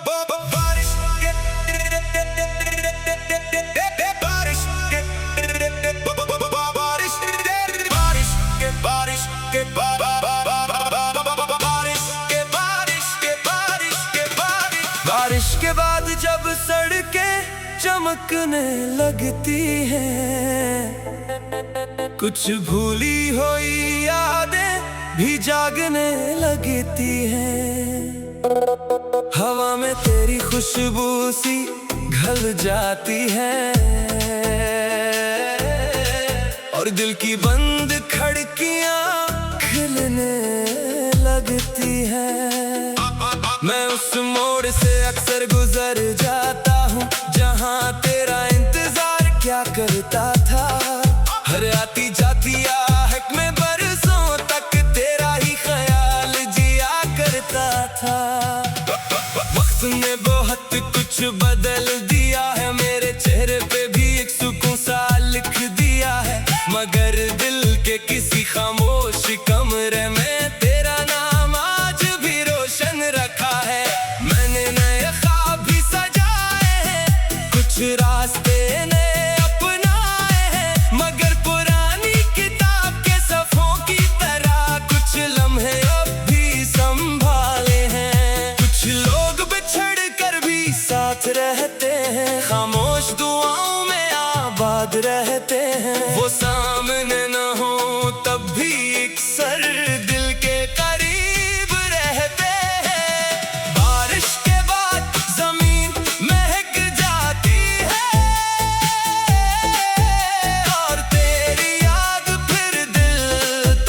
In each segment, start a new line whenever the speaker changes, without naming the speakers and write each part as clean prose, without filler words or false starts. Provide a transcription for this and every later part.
बारिश के बारिश के बारिश बारिश के बारिश के बारिश के बाद जब सड़कें चमकने लगती हैं, कुछ भूली हुई यादें भी जागने लगती हैं। हवा में तेरी खुशबू सी घल जाती है और दिल की बंद खिड़कियां खिलने लगती हैं। मैं उस मोड़ से अक्सर गुजर जाता हूँ जहाँ तेरा इंतजार क्या करता था। हर आती जाती आहट में बरसों तक तेरा ही ख्याल जिया करता था। वक्त ने बहुत कुछ बदल दिया है, मेरे चेहरे पे भी एक सुकून सा लिख दिया है, मगर दिल के किसी खामोश कमरे में तेरा नाम आज भी रोशन रखा है। मैंने नए ख्वाब भी सजाए हैं, कुछ रास्ते ने अपनाए हैं, मगर पुरानी किताब के सफ़ों की तरह कुछ लम्हे अब भी संभाले हैं। कुछ लोग बिछड़ कर भी साथ रहते हैं, खामोश दुआओं में आबाद रहते हैं। वो सामने न हो तब भी अक्सर दिल के करीब रहते हैं। बारिश के बाद जमीन महक जाती है और तेरी याद फिर दिल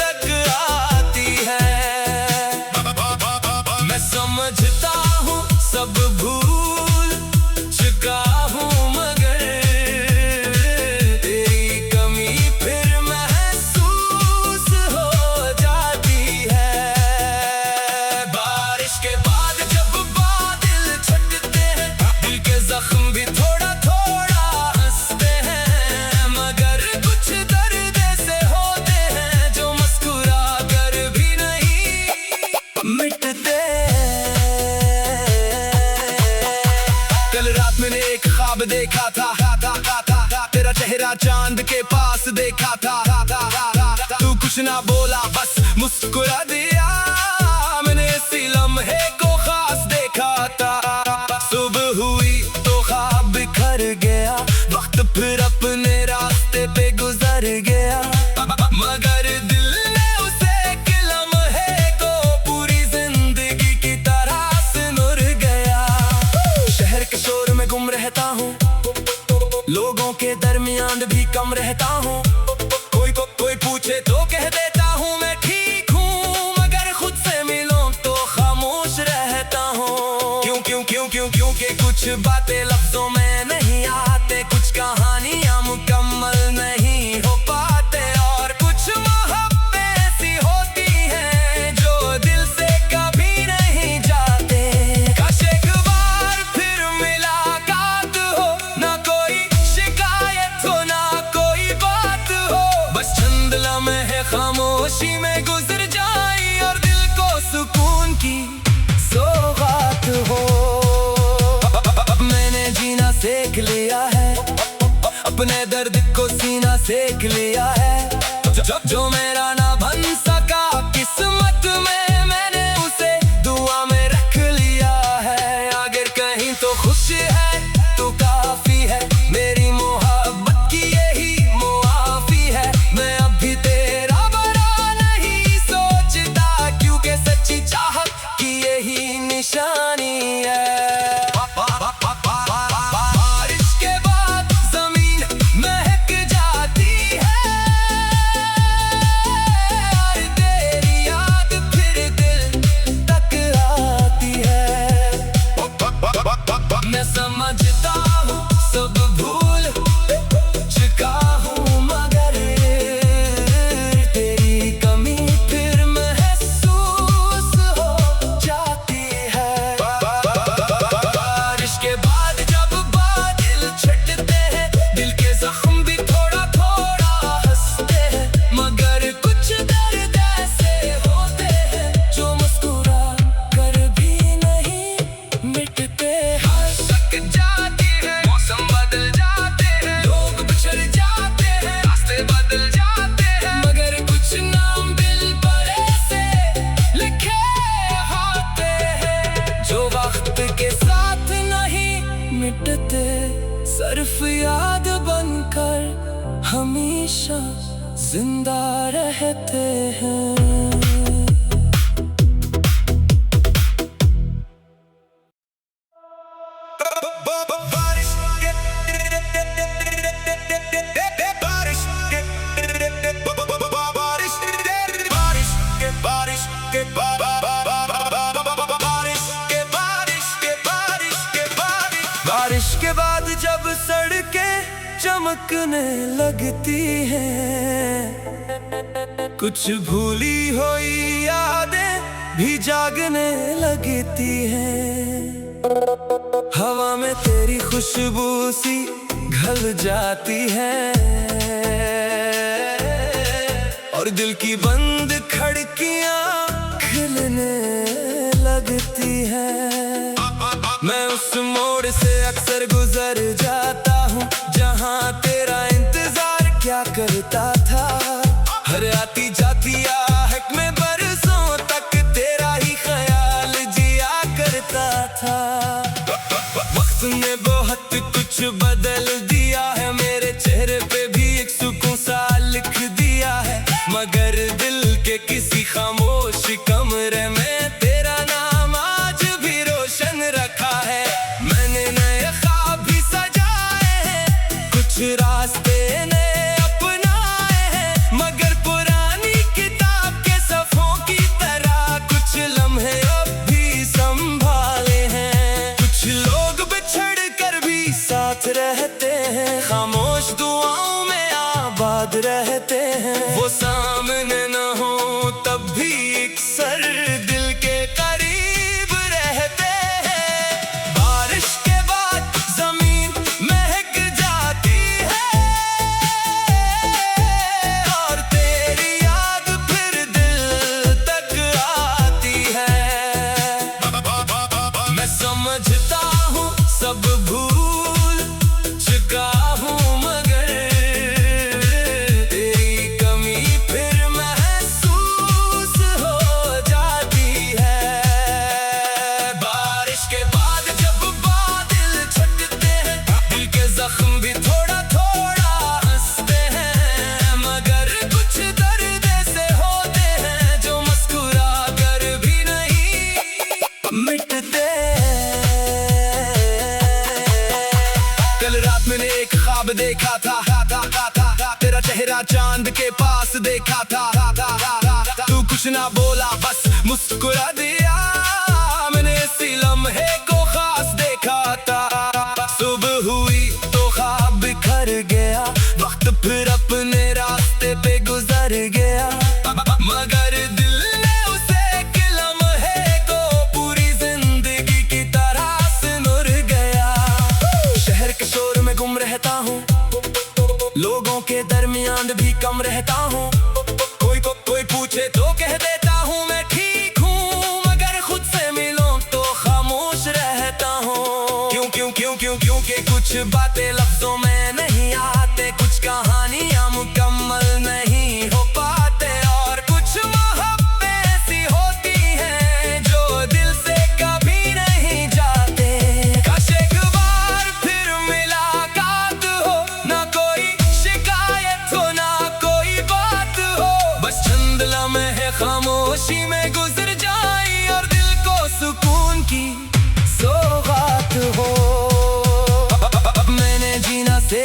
तक आती है। मैं समझता हूँ सब भूल चुका हूँ, मगर तेरी कमी फिर महसूस हो जाती है। बारिश के बाद जब बादल छटते हैं, दिल के जख्म भी थोड़ा थोड़ा हंसते हैं, मगर कुछ दर्द से होते हैं जो मुस्कुरा कर भी नहीं मिटते। कल रात मैंने एक ख्वाब देखा था, तेरा चेहरा चांद के पास देखा था। तू कुछ ना बोला, बस मुस्कुरा दिया, मैंने इसी लम्हे को खास देखा था। सुबह हुई तो ख्वाब बिखर गया, वक्त फिर अपने रास्ते पे गुजर गया, मगर दिल ने उसे एक लम्हे को पूरी जिंदगी की तरह से नुर गया। शहर के शोर में गुम रहता हूँ, लोगों के दरमियान भी कम रहता हूँ, कोई पूछे तो कह देता हूँ मैं ठीक हूँ, मगर खुद से मिलूं तो खामोश रहता हूँ। क्योंकि कुछ बातें लफ्जों में नहीं आते, कुछ कहानियां मुकम्मल नहीं हो पाते, और कुछ मोहब्बतें ऐसी होती हैं जो दिल से कभी नहीं जाते। काश एक बार फिर मुलाकात हो, ना कोई शिकायत हो ना कोई बात हो, बस चंद लम्हे खामोशी में गुजर जाए और दिल को सुकून की सौगात हो। अब मैंने जीना सीख लिया है, अपने दर्द को सीना सेक लिया है, जो मेरा ना बन सका किस्मत में मैंने उसे दुआ में रख लिया है। अगर कहीं तो खुश है तो काफी है, मेरी मोहब्बत की यही मुआफी है। मैं अभी तेरा बुरा नहीं सोचता, क्योंकि सच्ची चाहत की यही निशानी है। बारिश के बाद जमीन महक जाती है और तेरी याद फिर दिल तक आती है। मैं समझता हूँ सब भूल चुका हूँ, मगर तेरी कमी फिर महसूस हो जाती है। सिर्फ याद बनकर हमेशा जिंदा रहते हैं। बारिश के बाद जब सड़कें चमकने लगती हैं, कुछ भूली हुई यादें भी जागने लगती हैं। हवा में तेरी खुशबू सी घल जाती है और दिल की बंद खिड़कियां खिलने लगती हैं। मैं उस मोड़ से अक्सर गुजर जाता हूँ जहाँ तेरा इंतजार क्या करता था। हर आती जाती आहट में बरसों तक तेरा ही ख्याल जिया करता था। वक्त ने बहुत कुछ बदल दिया है, मेरे चेहरे पे भी एक सुकून सा लिख दिया है, मगर दिल के किसी खामोश कमरे में तेरा नाम आज भी रोशन रखा है। मैंने नए ख्वाब भी सजाए हैं, कुछ रास्ते ने अपनाए हैं, मगर पुरानी किताब के सफ़ों की तरह कुछ लम्हे अब भी संभाले हैं। कुछ लोग बिछड़ कर भी साथ रहते हैं, खामोश दुआओं में आबाद रहते हैं। वो सामने न हो तब भी अक्सर दिल के करीब रहते हैं। बारिश के बाद जमीन महक जाती है और तेरी याद फिर दिल तक आती है। मैं समझता हूँ सब भूल चुका हूँ, मगर तेरी कमी फिर महसूस हो जाती है। बारिश के बाद जब बादल छटते हैं, दिल के जख्म भी थोड़ा थोड़ा हंसते हैं, मगर कुछ दर्द ऐसे होते हैं जो मुस्कुरा कर भी नहीं मिटते। कल रात मैंने एक ख्वाब देखा था, तेरा चेहरा चांद के पास देखा था। तू कुछ ना बोला, बस मुस्कुरा दिया, मैंने इसी लम्हे को खास देखा था। सुबह हुई तो ख्वाब बिखर गया, वक्त फिर अपने रास्ते पे गुजर गया, मगर दिल ने उसे एक लम्हे को पूरी जिंदगी की तरह से नुर गया। शहर के शोर में गुम रहता हूँ, लोगों के दरमियान भी कम रहता हूँ, कोई पूछे तो कह देता हूँ मैं ठीक हूँ, मगर खुद से मिलो तो खामोश रहता हूँ। क्योंकि कुछ बातें लफ्जों में नहीं आते, कुछ कहानियाँ मुकम्मल नहीं हो पाते, और कुछ मोहब्बतें ऐसी होती हैं जो दिल से कभी नहीं जाते। काश एक बार फिर मुलाकात हो, ना कोई शिकायत हो ना कोई बात हो, बस चंद लम्हे खामोशी में गुजर जाए और दिल को सुकून की सौगात हो। अब मैंने जीना से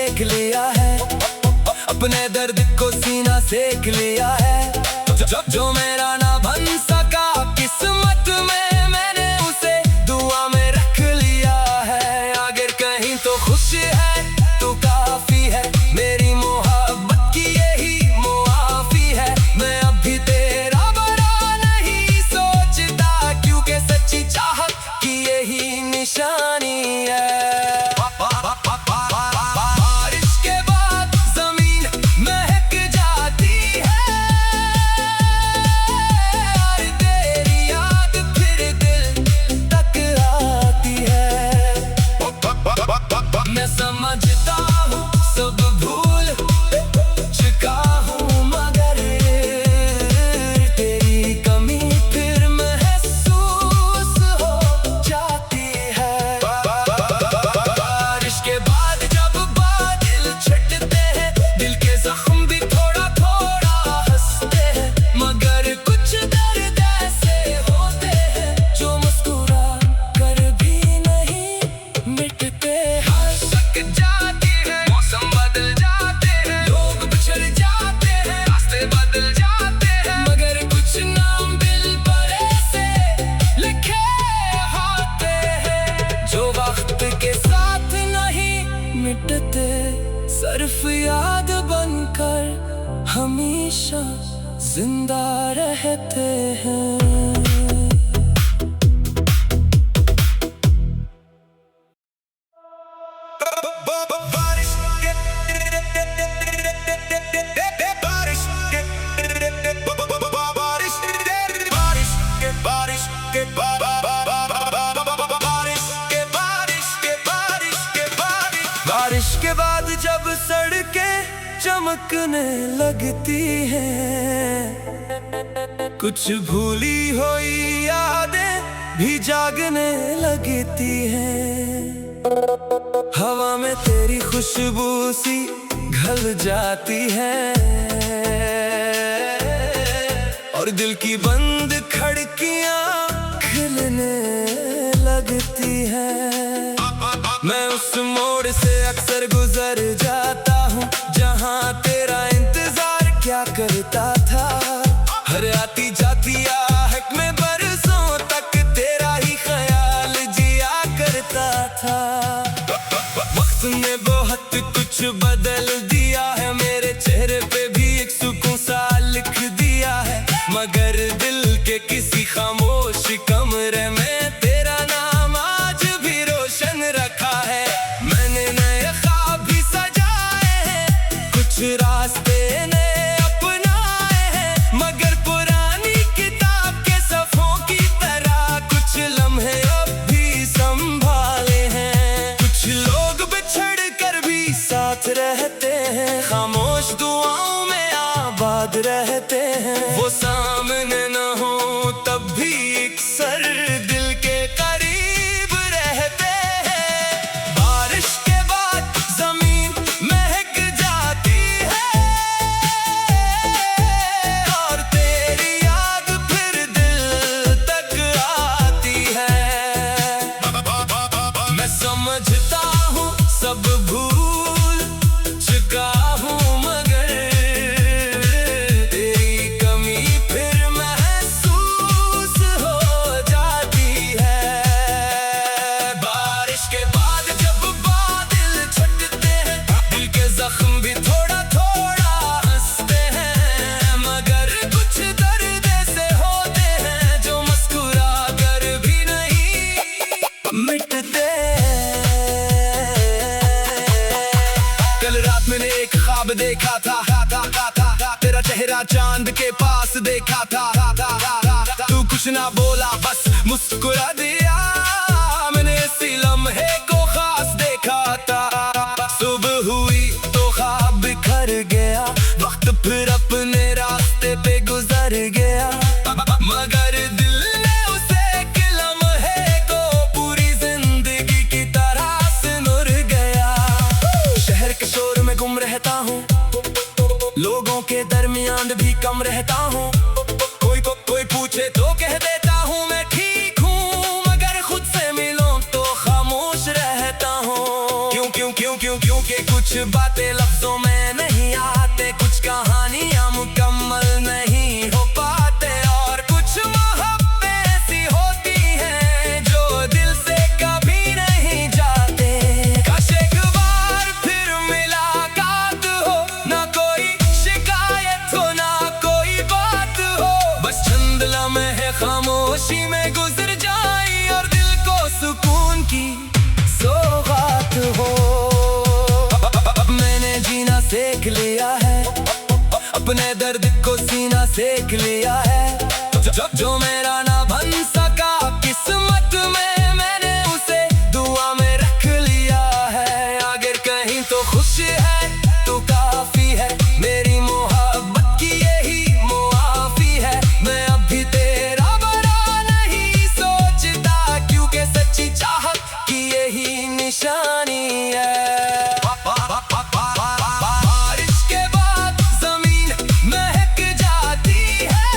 बर्फ याद बनकर हमेशा जिंदा रहते हैं। बारिश के बाद जब सड़कें चमकने लगती हैं, कुछ भूली हुई यादें भी जागने लगती हैं। हवा में तेरी खुशबू सी घल जाती है और दिल की बंद खिड़कियां खिलने लगती हैं। मैं उस मोड़ से अक्सर गुजर जाता हूँ जहाँ तेरा इंतजार क्या करता था। हर आती जाती आहट में बरसों तक तेरा ही ख्याल जिया करता था। वक्त ने बहुत कुछ बदल दिया है, मेरे चेहरे पे भी एक सुकून सा लिख दिया है, मगर दिल के किसी खामोश कमरे में तेरा नाम आज भी रोशन रखा है। मैंने नए ख्वाब भी सजाए हैं, कुछ रास्ते ने अपनाए हैं, मगर पुरानी किताब के सफ़ों की तरह कुछ लम्हे अब भी संभाले हैं। कुछ लोग बिछड़ कर भी साथ रहते हैं, खामोश दुआओं में आबाद रहते हैं। वो सामने न हो तब भी अक्सर दिल के करीब रहते हैं। बारिश के बाद जमीन महक जाती है और तेरी याद फिर दिल तक आती है। मैं समझता हूँ सब भूल चुका हूँ, मगर तेरी कमी फिर महसूस हो जाती है। बारिश के बाद जब बादल छटते हैं, दिल के जख्म भी थोड़ा थोड़ा हंसते हैं, मगर कुछ दर्द ऐसे होते हैं जो मुस्कुरा कर भी नहीं मिटते। कल रात मैंने एक ख्वाब देखा था, तेरा चेहरा चांद के पास देखा था। तू कुछ ना बोला, बस मुस्कुरा दिया, मैंने इसी लम्हे को खास देखा था। सुबह हुई तो ख्वाब बिखर गया, वक्त फिर अपने रास्ते पे गुजर गया, मगर दिल ने उसे एक लम्हे को पूरी जिंदगी की तरह से नुर गया। शहर के शोर में गुम रहता हूँ, लोगों के दरमियान भी कम रहता हूँ, कोई पूछे तो कह देता हूँ मैं ठीक हूँ, मगर खुद से मिलो तो खामोश रहता हूँ। क्योंकि कुछ बातें लफ्जों में नहीं आते, कुछ कहानियाँ मुकम्मल नहीं हो पाते, और कुछ मोहब्बतें ऐसी होती हैं जो दिल से कभी नहीं जाते। काश एक बार फिर मुलाकात हो, ना कोई शिकायत हो ना कोई बात हो, बस चंद लम्हे खामोशी में गुजर जाए और दिल को सुकून की सौगात हो। अब मैंने जीना सीख लिया है, अपने दर्द को सीना सेक लिया है, जो मेरा ना बन सका किस्मत में मैंने उसे दुआ में रख लिया है। अगर कहीं तो खुश है तो काफी है, मेरी मोहब्बत की यही मुआफी है। मैं अभी तेरा बरा नहीं सोचता, क्योंकि सच्ची चाहत की यही निशानी है। बारिश के बाद जमीन महक जाती है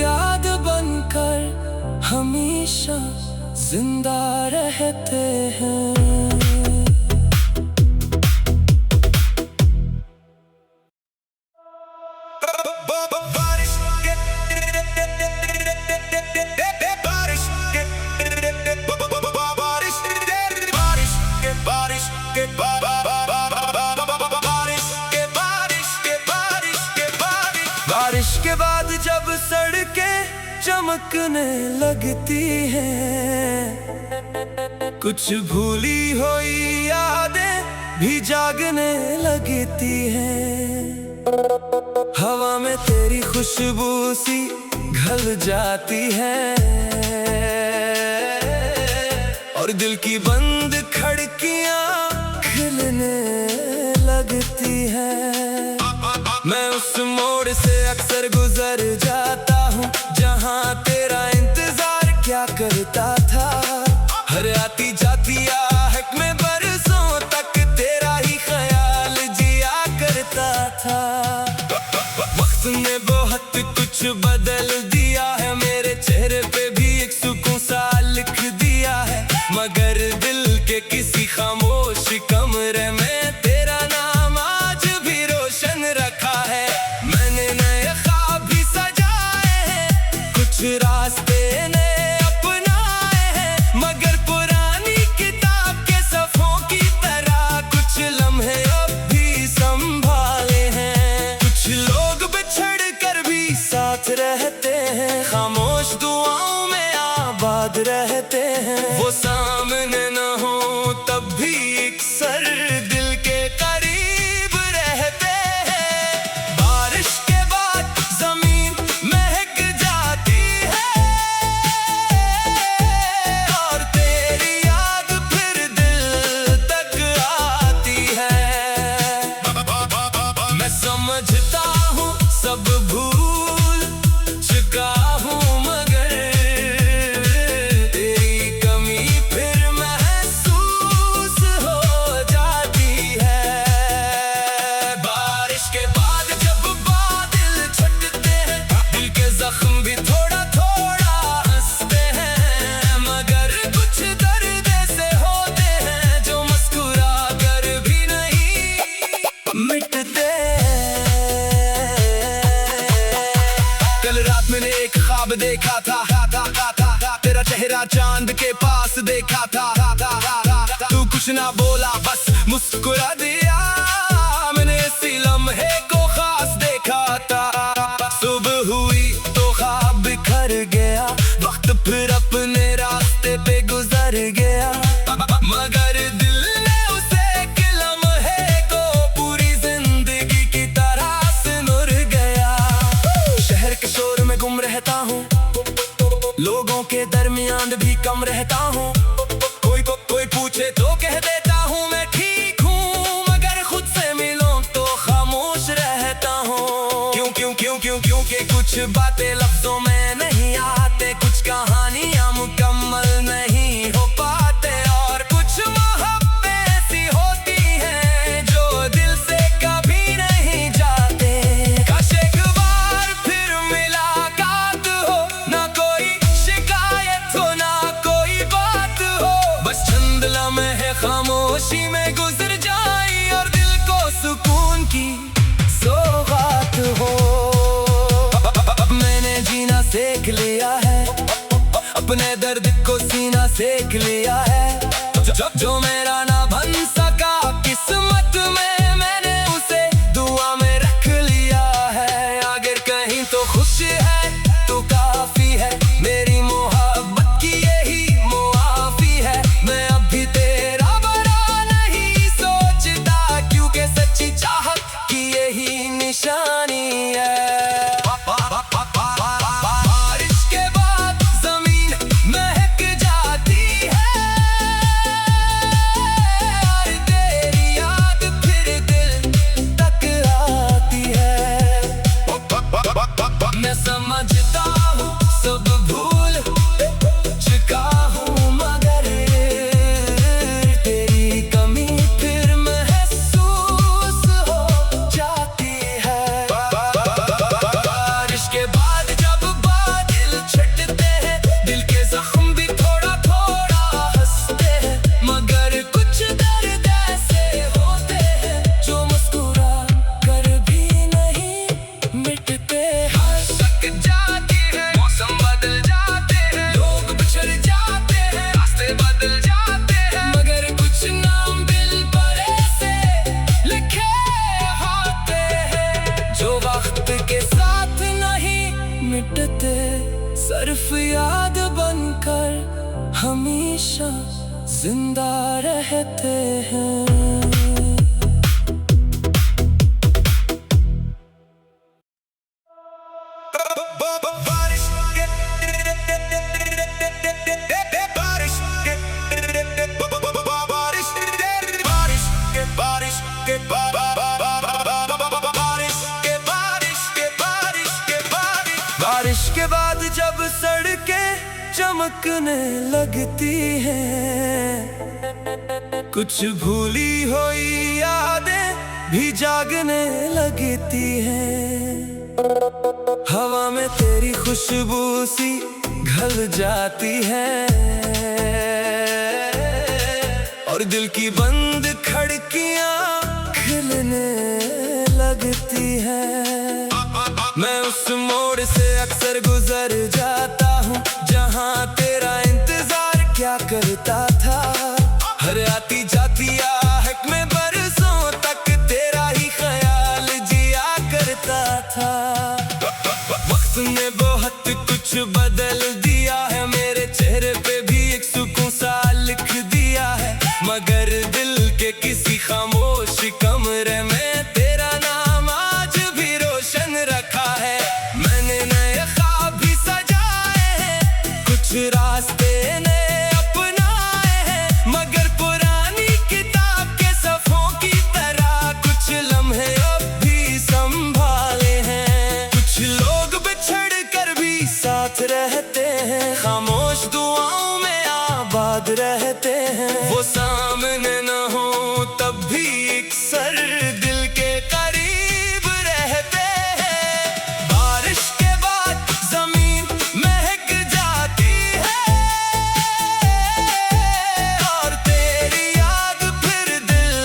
याद बनकर हमेशा जिंदा रहते हैं। बारिश के बाद जब सड़कें चमकने लगती हैं, कुछ भूली हुई यादें भी जागने लगती हैं। हवा में तेरी खुशबू सी घल जाती है और दिल की बंद खिड़कियां खिलने लगती हैं। मैं उस मोड़ से अक्सर गुजर जाता हूँ जहाँ तेरा इंतजार क्या करता था। हर आती जाती आहट में बरसों तक तेरा ही ख्याल जिया करता था। वक्त ने बहुत कुछ बदल दिया है, मेरे चेहरे पे भी एक सुकून सा लिख दिया है, मगर दिल के किसी खामोश कमरे में तेरा नाम आज भी रोशन रखा है। मैंने नए ख्वाब भी सजाए हैं, कुछ रास्ते ने अपनाए हैं, मगर पुरानी किताब के सफ़ों की तरह कुछ लम्हे अब भी संभाले हैं। कुछ लोग बिछड़ कर भी साथ रहते हैं, खामोश दुआओं में आबाद रहते हैं। वो सामने न हो तब भी अक्सर दिल के करीब रहते हैं। बारिश के बाद जमीन महक जाती है और तेरी याद फिर दिल तक आती है। मैं समझता हूँ सब भूल चुका हूँ, मगर तेरी कमी फिर महसूस हो जाती है। बारिश के बाद जब बादल छटते हैं, दिल के जख्म भी थोड़ा थोड़ा हंसते हैं, मगर कुछ दर्द से होते हैं जो मुस्कुरा कर भी नहीं मिटते। कल रात मैंने एक ख्वाब देखा था, तेरा चेहरा चांद के पास देखा था। तू कुछ ना बोला, बस मुस्कुरा दिया, मैंने इसी लम्हे को खास देखा था। सुबह हुई तो ख्वाब बिखर गया, वक्त फिर अपने रास्ते पे गुजर गया, मगर दिल ने उसे एक लम्हे को पूरी जिंदगी की तरह से नुर गया। शहर के शोर में गुम रहता हूँ, लोगों के दरमियान भी कम रहता हूँ, कोई पूछे तो कह देता हूँ मैं ठीक हूँ, मगर खुद से मिलूं तो खामोश रहता हूँ। क्योंकि कुछ बातें लफ्जों में नहीं आते, कुछ कहानियाँ मुकम्मल नहीं हो पाते, और कुछ मोहब्बतें ऐसी होती हैं जो दिल से कभी नहीं जाते। काश एक बार फिर मुलाकात हो, ना कोई शिकायत हो ना कोई बात हो, बस चंद लम्हे खामोशी में गुजर जाए और दिल को सुकून की सौगात हो। अब मैंने जीना जिंदा रहते हैं। बारिश के बाद जब सड़कें चमकने लगती हैं, कुछ भूली हुई यादें भी जागने लगती हैं। हवा में तेरी खुशबू सी घल जाती है और दिल की बंद खिड़कियां खिलने लगती हैं। मैं उस मोड़ से अक्सर गुजर जाता हूँ जहाँ तेरा इंतजार क्या करता था। हर आती जाती आहट में बरसों तक तेरा ही ख्याल जिया करता था। वक्त ने बहुत कुछ बदल दिया है, मेरे चेहरे पे भी एक सुकून सा लिख दिया है, मगर दिल के किसी खामोश कमरे में तेरा नाम आज भी रोशन रखा है। मैंने नए ख्वाब भी सजाए हैं, कुछ रास्ते ने अपनाए हैं, मगर पुरानी किताब के सफ़ों की तरह कुछ लम्हे अब भी संभाले हैं। कुछ लोग बिछड़ कर भी साथ रहते हैं, खामोश दुआओं में आबाद रहते हैं। वो सामने न हो तब भी अक्सर दिल के करीब रहते हैं। बारिश के बाद जमीन महक जाती है और तेरी याद फिर दिल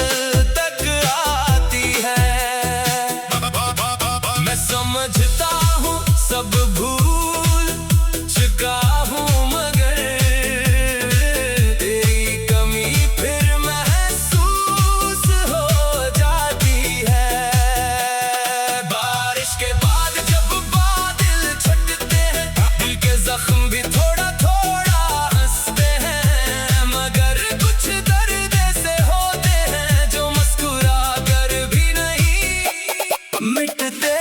तक आती है। मैं समझता हूँ सब भूल चुका हूँ, मगर तेरी कमी फिर महसूस हो जाती है। बारिश के बाद जब बादल छटते हैं, दिल के जख्म भी थोड़ा थोड़ा हंसते हैं, मगर कुछ दर्द ऐसे होते हैं जो मुस्कुरा कर भी नहीं मिटते।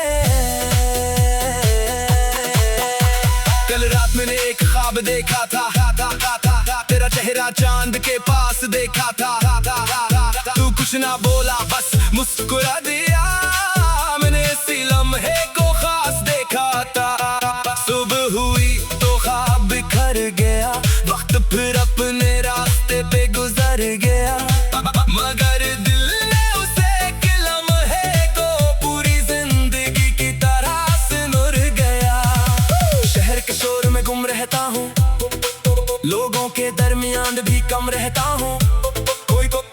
कल रात मैंने एक ख्वाब देखा था, तेरा चेहरा चांद के पास देखा था। तू कुछ ना बोला, बस मुस्कुरा दिया, मैंने इसी लम्हे को खास देखा था। सुबह हुई तो ख्वाब बिखर गया, वक्त फिर अपने रास्ते पे गुजर गया, मगर दिल ने उसे एक लम्हे को पूरी जिंदगी की तरह से नुर गया। शहर के शोर में गुम रहता हूँ, लोगों के दरमियान भी कम रहता हूँ,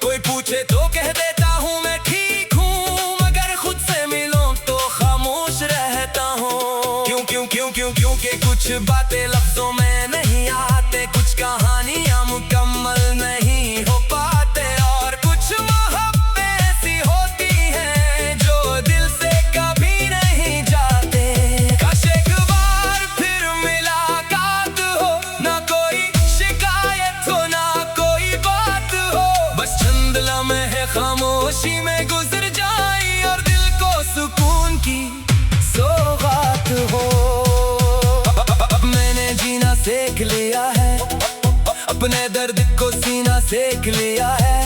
कोई पूछे तो कह देता हूँ मैं ठीक हूँ, मगर खुद से मिलो तो खामोश रहता हूँ। क्योंकि कुछ बातें लफ्जों में नहीं आते, कुछ कहानियाँ मुकम्मल नहीं हो पाते, और कुछ मोहब्बतें ऐसी होती हैं जो दिल से कभी नहीं जाते। काश एक बार फिर मुलाकात हो, ना कोई शिकायत हो ना कोई बात हो, बस चंद लम्हे खामोशी में गुजर जाए और दिल को सुकून की सौगात हो। अब मैंने जीना सीख लिया है, अपने दर्द को सीना सेक लिया है,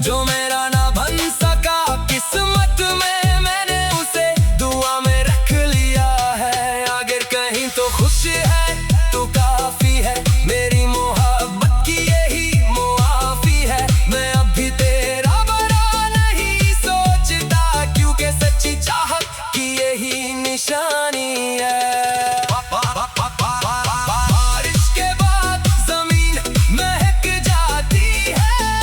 जो मेरा ना बन सका किस्मत में मैंने उसे दुआ में रख लिया है। अगर कहीं तो खुश है तो काफी है, मेरी मोहब्बत की यही मुआफी है। मैं अभी तेरा बुरा नहीं सोचता, क्योंकि सच्ची चाहत की यही निशानी है। बारिश के बाद जमीन महक जाती है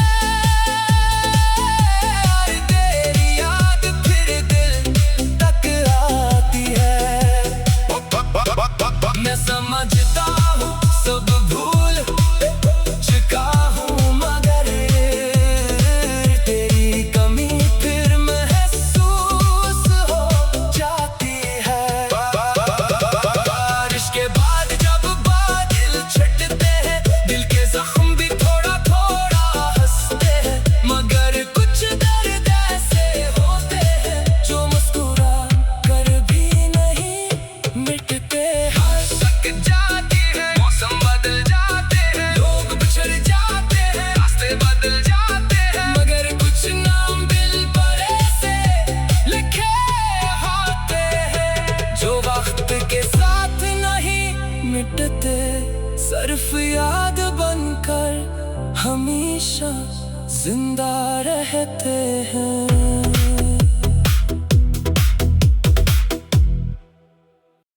सिर्फ याद बनकर हमेशा जिंदा रहते हैं।